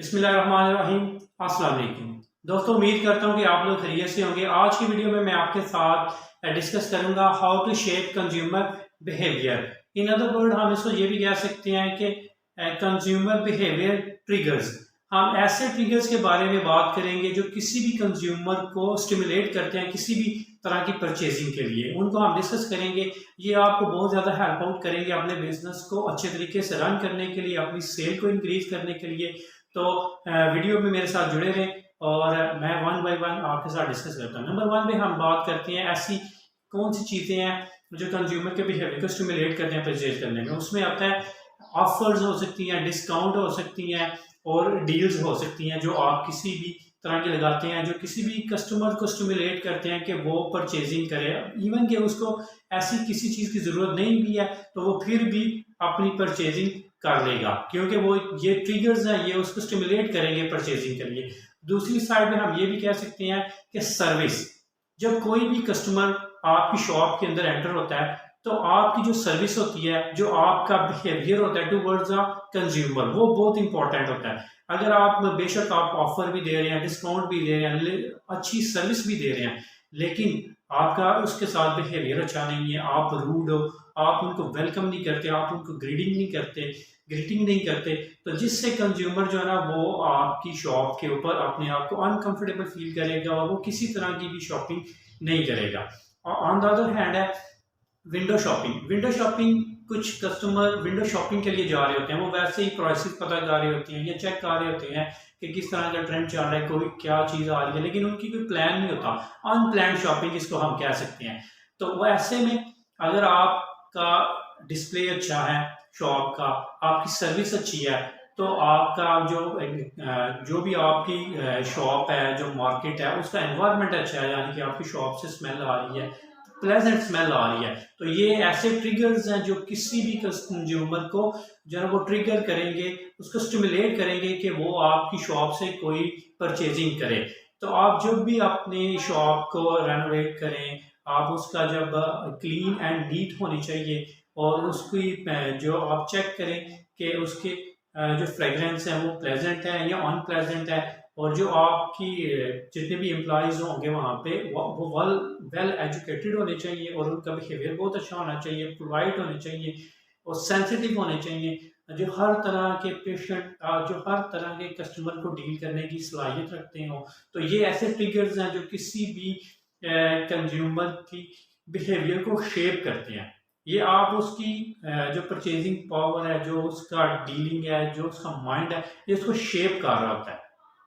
बिस्मिल्लाहिर्रहमानिर्रहीम। अस्सलाम वालेकुम दोस्तों, उम्मीद करता हूँ कि आप लोग खैरियत से होंगे। आज की वीडियो में मैं आपके साथ डिस्कस करूंगा how to shape consumer behaviour. In other word हम इसको ये भी कह सकते हैं कि कंज्यूमर बिहेवियर ट्रिगर्स। हम ऐसे ट्रिगर्स के बारे में बात करेंगे जो किसी भी कंज्यूमर को स्टिमुलेट करते हैं किसी भी तरह की परचेजिंग के लिए। उनको हम डिस्कस करेंगे। ये आपको बहुत ज़्यादा हेल्प आउट करेंगे अपने बिजनेस को अच्छे तरीके से रन करने के लिए, अपनी सेल को इंक्रीज करने के लिए। तो वीडियो में मेरे साथ जुड़े रहें और मैं वन बाय वन आपके साथ डिस्कस करता हूँ। नंबर वन में हम बात करते हैं ऐसी कौन सी चीज़ें हैं जो कंज्यूमर के बिहेवियर को स्टिमुलेट करते हैं परचेज करने में। उसमें आता है ऑफर्स हो सकती हैं, डिस्काउंट हो सकती हैं और डील्स हो सकती हैं जो आप किसी भी तरह के लगाते हैं, जो किसी भी कस्टमर को स्टिमुलेट करते हैं कि वो परचेजिंग करे। इवन कि उसको ऐसी किसी चीज़ की ज़रूरत नहीं भी है तो वो फिर भी अपनी परचेजिंग कर लेगा, क्योंकि वो ये ट्रिगर्स हैं, ये उसको स्टिमुलेट करेंगे परचेजिंग के लिए। दूसरी साइड में हम ये भी कह सकते हैं कि सर्विस। जब कोई भी कस्टमर आपकी शॉप के अंदर एंटर होता है तो आपकी जो सर्विस होती है, जो आपका बिहेवियर होता है टूवर्ड्स अ कंज्यूमर, वो बहुत इंपॉर्टेंट होता है। अगर आप बेशक आप ऑफर भी दे रहे हैं, डिस्काउंट भी दे रहे हैं, अच्छी सर्विस भी दे रहे हैं, लेकिन आपका उसके साथ बिहेवियर अच्छा नहीं है, आप रूड हो, आप उनको वेलकम नहीं करते, आप उनको ग्रीटिंग नहीं करते, तो जिससे कंज्यूमर जो है ना वो आपकी शॉप के ऊपर अपने आप को अनकंफर्टेबल फील करेगा और वो किसी तरह की भी शॉपिंग नहीं करेगा। और ऑन द अदर हैंड है विंडो शॉपिंग। विंडो शॉपिंग, कुछ कस्टमर विंडो शॉपिंग के लिए जा रहे होते हैं, वो वैसे ही प्राइसेस पता कर रहे होते हैं या चेक कर रहे होते हैं कि किस तरह का ट्रेंड चल रहा है, कोई क्या चीज़ आ रही है, लेकिन उनकी कोई प्लान नहीं होता। अनप्लान शॉपिंग इसको हम कह सकते हैं। तो वो ऐसे में अगर आपका डिस्प्ले अच्छा है शॉप का, आपकी सर्विस अच्छी है, तो आपका जो भी आपकी शॉप है, जो मार्केट है, उसका एनवायरनमेंट अच्छा है, यानी कि आपकी शॉप से स्मेल आ रही है, प्लेजेंट स्मेल आ रही है, तो ये ऐसे ट्रिगर्स हैं जो किसी भी कंज्यूमर को जो है वो ट्रिगर करेंगे, उसको स्टिमुलेट करेंगे कि वो आपकी शॉप से कोई परचेजिंग करे। तो आप जब भी अपनी शॉप को रेनोवेट करें, आप उसका जब क्लीन एंड नीट होनी चाहिए और उसकी जो आप चेक करें कि उसके जो फ्रेगरेंस है वो प्लेजेंट है या अनप्लेजेंट है, और जो आपकी जितने भी एम्प्लॉयज़ होंगे वहाँ पे वो वेल एजुकेटेड होने चाहिए और उनका बिहेवियर बहुत अच्छा होना चाहिए, पोलाइट होने चाहिए और सेंसिटिव होने चाहिए, जो हर तरह के पेशेंट, जो हर तरह के कस्टमर को डील करने की सलाहियत रखते हो। तो ये ऐसे ट्रिगर्स हैं जो किसी भी कंज्यूमर की बिहेवियर को शेप करते हैं। ये आप उसकी जो परचेजिंग पावर है, जो उसका डीलिंग है, जो उसका माइंड है, ये उसको शेप कर रहा होता है,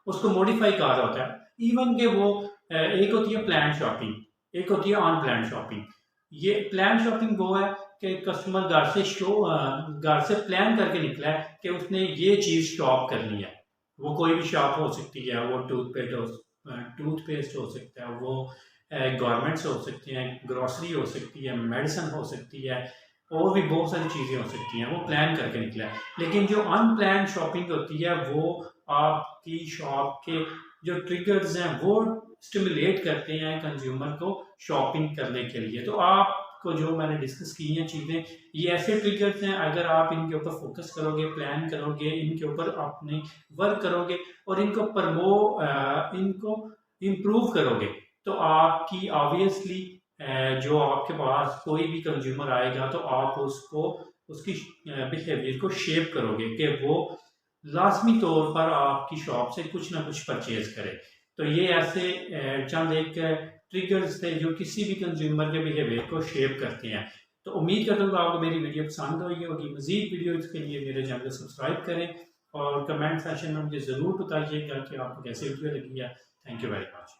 उसको मॉडिफाई कर रहा होता है। इवन के वो एक होती है प्लान शॉपिंग, एक होती है अनप्लान शॉपिंग। ये प्लान शॉपिंग वो है कि कस्टमर घर से प्लान करके निकला है कि उसने ये चीज़ शॉप करनी है। वो कोई भी शॉप हो सकती है, वो टूथपेस्ट हो सकता है, वो गारमेंट्स हो सकती हैं, ग्रॉसरी हो सकती है, मेडिसिन हो सकती है, और भी बहुत सारी चीज़ें हो सकती हैं। वो प्लान करके निकला है। लेकिन जो अनप्लान शॉपिंग होती है वो आपकी शॉप के जो ट्रिगर्स हैं वो स्टिमुलेट करते हैं कंज्यूमर को शॉपिंग करने के लिए। तो आपको जो मैंने डिस्कस की हैं चीज़ें, ये ऐसे ट्रिगर्स हैं, अगर आप इनके ऊपर फोकस करोगे, प्लान करोगे, इनके ऊपर अपने वर्क करोगे और इनको इम्प्रूव करोगे, तो आपकी ऑब्वियसली जो आपके पास कोई भी कंज्यूमर आएगा तो आप उसको उसकी बिहेवियर को शेप करोगे कि वो लाजमी तौर पर आपकी शॉप से कुछ ना कुछ परचेज करे। तो ये ऐसे चंद एक ट्रिगर्स थे जो किसी भी कंज्यूमर के बिहेवियर को शेप करते हैं। तो उम्मीद करता हूँ कि आपको मेरी वीडियो पसंद होगी मज़ीद वीडियोज़ के लिए मेरे चैनल को सब्सक्राइब करें और कमेंट सेक्शन में मुझे ज़रूर बताइएगा कि आपको कैसे वीडियो लगी है। Thank you very much.